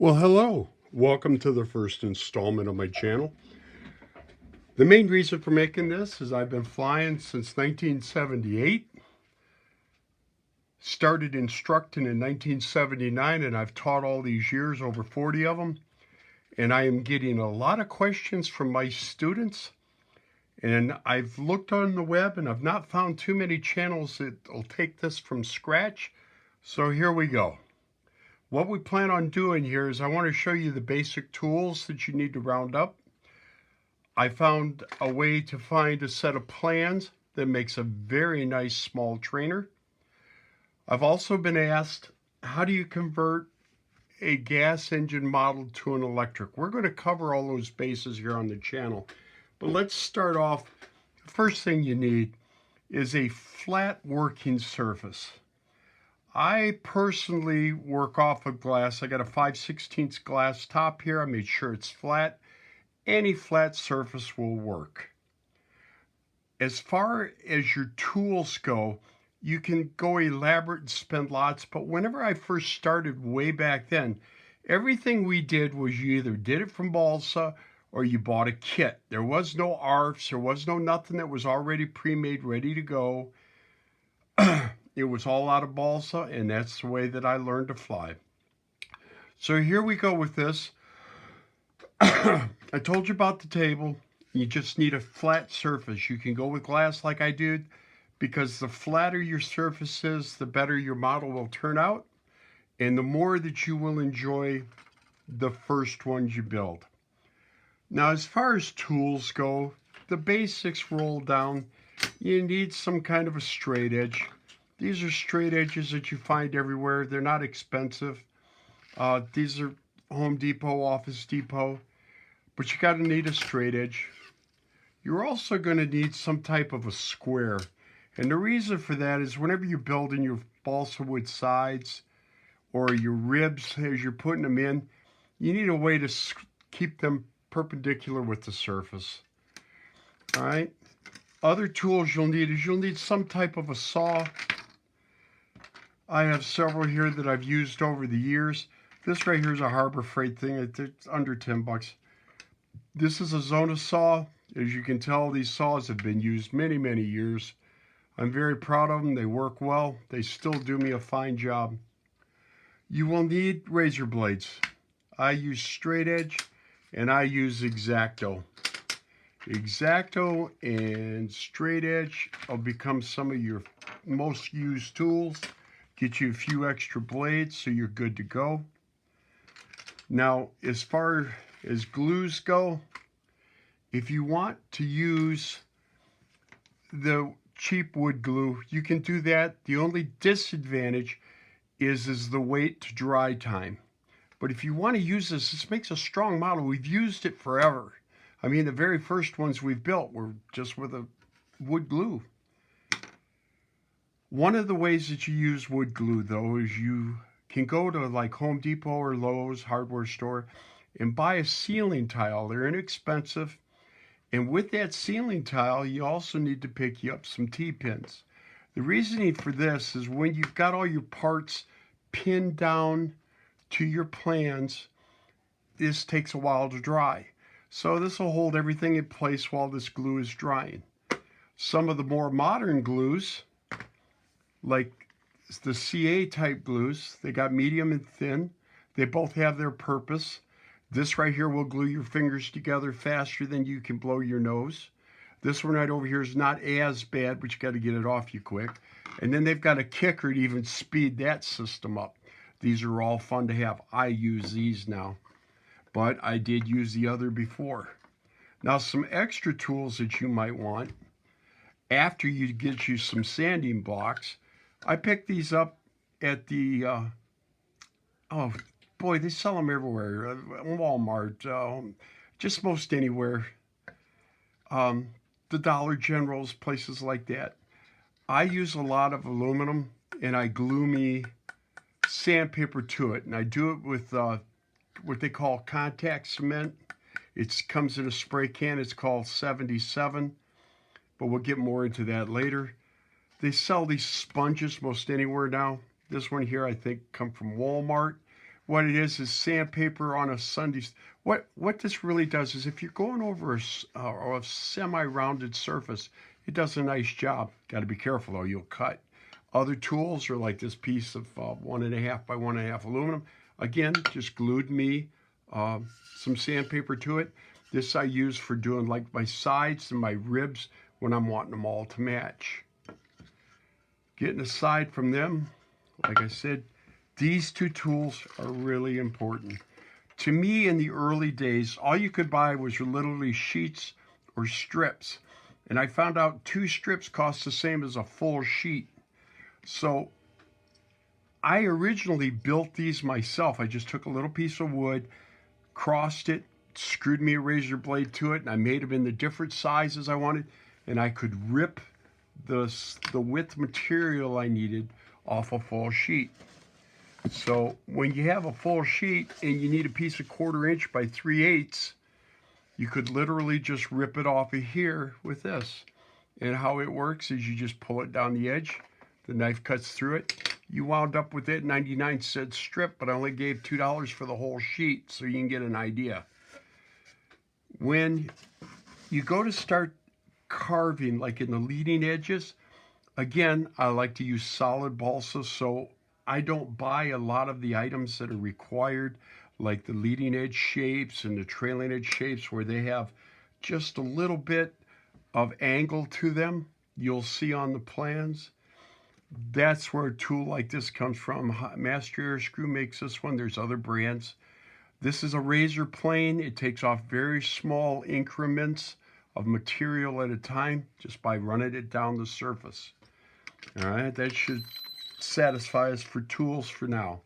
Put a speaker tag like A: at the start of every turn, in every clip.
A: Well, hello. Welcome to the first installment of my channel. The main reason for making this is I've been flying since 1978. Started instructing in 1979, and I've taught all these years, over 40 of them. And I am getting a lot of questions from my students. And I've looked on the web and I've not found too many channels that will take this from scratch. So here we go. What we plan on doing here is I want to show you the basic tools that you need to round up. I found a way to find a set of plans that makes a very nice small trainer. I've also been asked, how do you convert a gas engine model to an electric? We're going to cover all those bases here on the channel. But let's start off. The first thing you need is a flat working surface. I personally work off of glass. I got a 5/16 glass top here. I made sure it's flat. Any flat surface will work. As far as your tools go, you can go elaborate and spend lots, but whenever I first started way back then, everything we did was you either did it from balsa or you bought a kit. There was no ARFs, there was no nothing that was already pre-made, ready to go. It was all out of balsa, and that's the way that I learned to fly. So here we go with this. I told you about the table. You just need a flat surface. You can go with glass like I did, because the flatter your surface is, the better your model will turn out, and the more that you will enjoy the first ones you build. Now, as far as tools go, the basics roll down. You need some kind of a straight edge. These are straight edges that you find everywhere. They're not expensive. These are Home Depot, Office Depot, but you got to need a straight edge. You're also going to need some type of a square. And the reason for that is whenever you're building your balsa wood sides or your ribs as you're putting them in, you need a way to keep them perpendicular with the surface. All right. Other tools you'll need some type of a saw. I have several here that I've used over the years. This right here is a Harbor Freight thing. It's under 10 bucks. This is a Zona saw. As you can tell, these saws have been used many, many years. I'm very proud of them. They work well. They still do me a fine job. You will need razor blades. I use straight edge and I use X-Acto. X-Acto and straight edge will become some of your most used tools. Get you a few extra blades so you're good to go. Now, as far as glues go, if you want to use the cheap wood glue, you can do that. The only disadvantage is the wait to dry time. But if you want to use this makes a strong model. We've used it forever. I mean, the very first ones we've built were just with a wood glue. One of the ways that you use wood glue, though, is you can go to like Home Depot or Lowe's hardware store and buy a ceiling tile. They're inexpensive. And with that ceiling tile, you also need to pick you up some T-pins. The reasoning for this is when you've got all your parts pinned down to your plans, this takes a while to dry. So this will hold everything in place while this glue is drying. Some of the more modern glues, like the CA type glues, they got medium and thin. They both have their purpose. This right here will glue your fingers together faster than you can blow your nose. This one right over here is not as bad, but you got to get it off you quick. And then they've got a kicker to even speed that system up. These are all fun to have. I use these now, but I did use the other before. Now, some extra tools that you might want after you get you some sanding blocks. I picked these up at the, oh boy, they sell them everywhere. Walmart, just most anywhere. The Dollar Generals, places like that. I use a lot of aluminum and I glue me sandpaper to it. And I do it with what they call contact cement. It comes in a spray can. It's called 77, but we'll get more into that later. They sell these sponges most anywhere now. This one here, I think, come from Walmart. what it is sandpaper on a Sunday. What this really does is if you're going over a semi-rounded surface, it does a nice job. Got to be careful though, you'll cut. Other tools are like this piece of 1.5 by 1.5 aluminum. Again, just glued me some sandpaper to it. This I use for doing like my sides and my ribs when I'm wanting them all to match. Getting aside from them, like I said, these two tools are really important. To me, in the early days, all you could buy was literally sheets or strips. And I found out 2 strips cost the same as a full sheet. So I originally built these myself. I just took a little piece of wood, crossed it, screwed me a razor blade to it, and I made them in the different sizes I wanted. And I could rip the width material I needed off a full sheet. So when you have a full sheet and you need a piece of 1/4 inch by 3/8, you could literally just rip it off of here with this. And how it works is you just pull it down the edge, the knife cuts through it. You wound up with it 99-cent strip, but I only gave $2 for the whole sheet, so you can get an idea. When you go to start carving, like in the leading edges, again, I like to use solid balsa, so I don't buy a lot of the items that are required, like the leading edge shapes and the trailing edge shapes where they have just a little bit of angle to them. You'll see on the plans. That's where a tool like this comes from. Master Air Screw makes this one. There's other brands. This is a razor plane. It takes off very small increments of material at a time just by running it down the surface. All right, that should satisfy us for tools for now.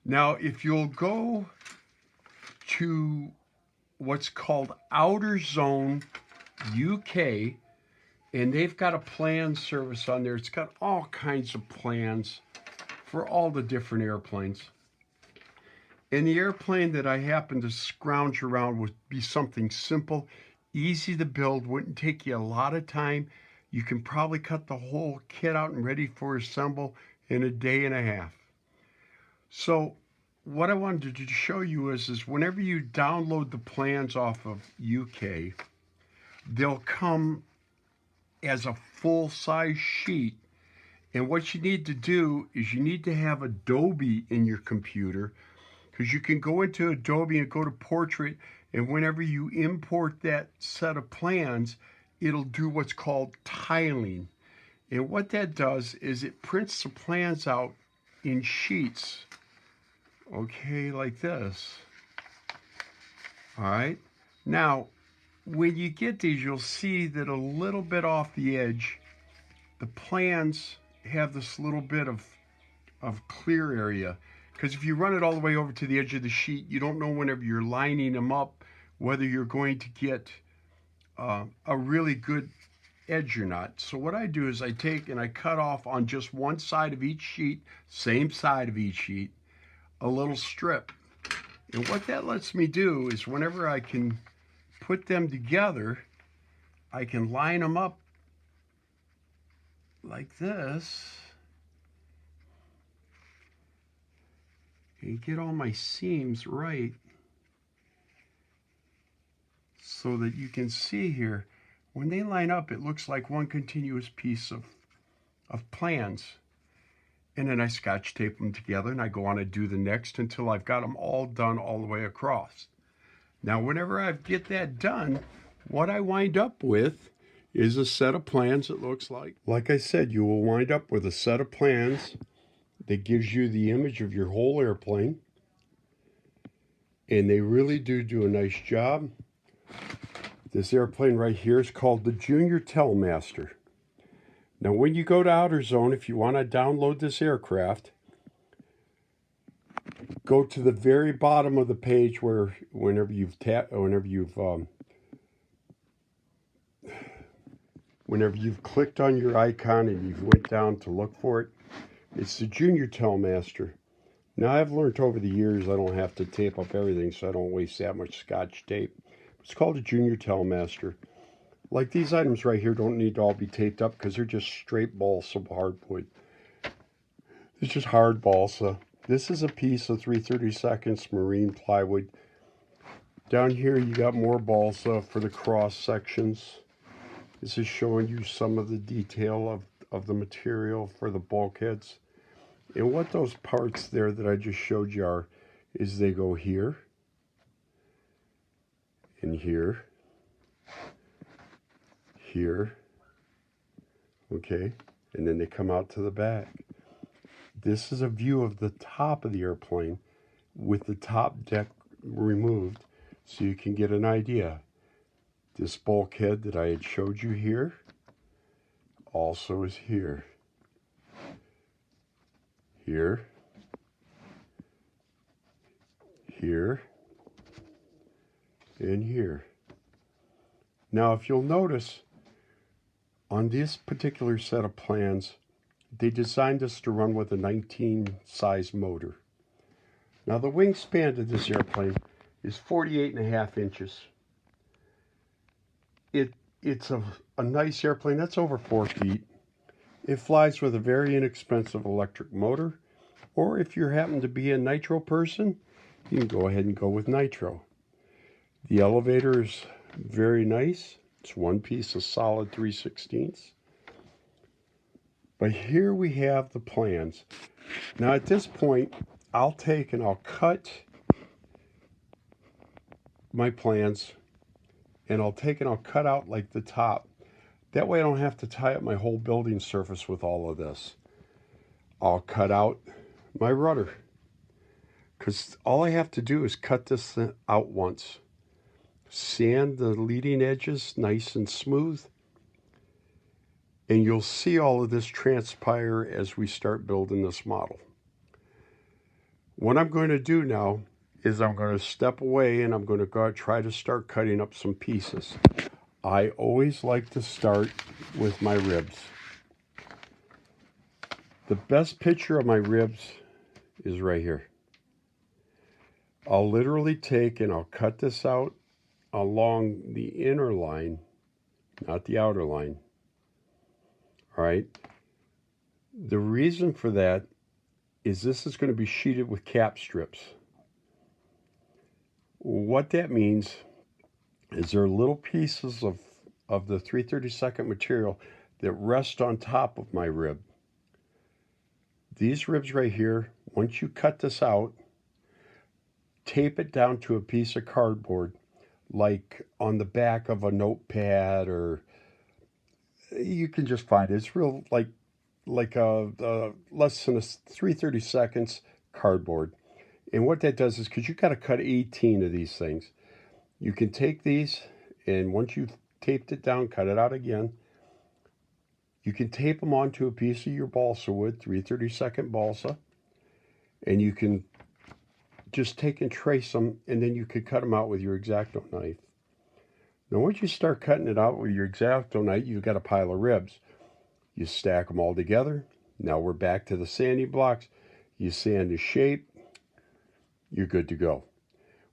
A: Now, if you'll go to what's called Outer Zone UK, and they've got a plan service on there. It's got all kinds of plans for all the different airplanes. And the airplane that I happen to scrounge around would be something simple, easy to build, wouldn't take you a lot of time. You can probably cut the whole kit out and ready for assemble in 1.5 days. So what I wanted to show you is whenever you download the plans off of UK, they'll come as a full-size sheet. And what you need to do is you need to have Adobe in your computer, because you can go into Adobe and go to Portrait, and whenever you import that set of plans, it'll do what's called tiling. And what that does is it prints the plans out in sheets, okay, like this. All right. Now, when you get these, you'll see that a little bit off the edge, the plans have this little bit of clear area. Because if you run it all the way over to the edge of the sheet, you don't know whenever you're lining them up whether you're going to get a really good edge or not. So what I do is I take and I cut off on just one side of each sheet, same side of each sheet, a little strip. And what that lets me do is whenever I can put them together, I can line them up like this and get all my seams right so that you can see here, when they line up, it looks like one continuous piece of plans. And then I Scotch tape them together and I go on to do the next until I've got them all done all the way across. Now, whenever I get that done, what I wind up with is a set of plans, it looks like. Like I said, you will wind up with a set of plans that gives you the image of your whole airplane. And they really do a nice job. This airplane right here is called the Junior Telemaster. Now, when you go to Outer Zone, if you want to download this aircraft, go to the very bottom of the page where whenever you've clicked on your icon and you've went down to look for it, it's the Junior Telemaster. Now, I've learned over the years I don't have to tape up everything, so I don't waste that much Scotch tape. It's called a Junior Telemaster. Like these items right here don't need to all be taped up because they're just straight balsa hardwood. It's just hard balsa. This is a piece of 3/32 marine plywood. Down here you got more balsa for the cross sections. This is showing you some of the detail of the material for the bulkheads. And what those parts there that I just showed you are, is they go here, and here, here, okay? And then they come out to the back. This is a view of the top of the airplane with the top deck removed, so you can get an idea. This bulkhead that I had showed you here also is here. Here. Here. And here. Now, if you'll notice, on this particular set of plans, they designed this to run with a 19 size motor. Now, the wingspan of this airplane is 48.5 inches. It's a nice airplane. That's over 4 feet. It flies with a very inexpensive electric motor, or if you happen to be a nitro person, you can go ahead and go with nitro. The elevator is very nice. It's one piece of solid 3/16. But here we have the plans. Now at this point, I'll take and I'll cut my plans, and I'll take and I'll cut out like the top. That way I don't have to tie up my whole building surface with all of this. I'll cut out my rudder, because all I have to do is cut this out once. Sand the leading edges nice and smooth, and you'll see all of this transpire as we start building this model. What I'm going to do now is I'm going to step away and I'm going to go try to start cutting up some pieces. I always like to start with my ribs. The best picture of my ribs is right here. I'll literally take and I'll cut this out along the inner line, not the outer line. All right. The reason for that is this is going to be sheeted with cap strips. What that means is there are little pieces of the 3/32 material that rest on top of my rib. These ribs right here, once you cut this out, tape it down to a piece of cardboard, like on the back of a notepad, or you can just find it. It's real, like a less than a 3/32 cardboard. And what that does is, because you got to cut 18 of these things, you can take these, and once you've taped it down, cut it out again. You can tape them onto a piece of your balsa wood, 3/32 balsa, and you can just take and trace them, and then you could cut them out with your X-Acto knife. Now, once you start cutting it out with your X-Acto knife, you've got a pile of ribs. You stack them all together. Now we're back to the sanding blocks. You sand the shape. You're good to go.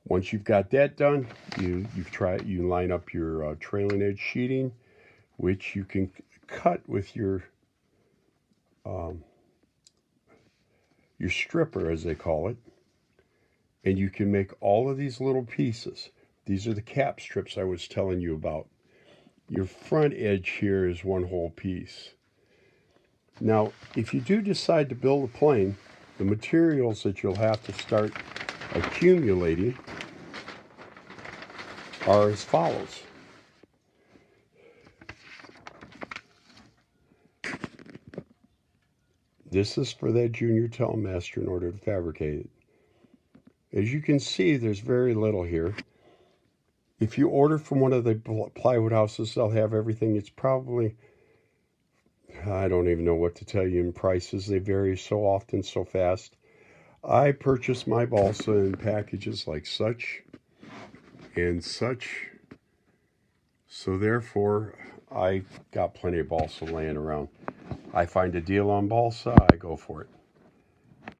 A: Once you've got that done, you line up your trailing edge sheeting, which you can cut with your stripper, as they call it, and you can make all of these little pieces. These are the cap strips I was telling you about. Your front edge here is one whole piece. Now, if you do decide to build a plane, the materials that you'll have to start accumulating are as follows. This is for that Junior Telemaster in order to fabricate it. As you can see, there's very little here. If you order from one of the plywood houses, they'll have everything. It's probably, I don't even know what to tell you in prices. They vary so often, so fast. I purchase my balsa in packages like such and such. So therefore, I got plenty of balsa laying around. I find a deal on balsa, I go for it.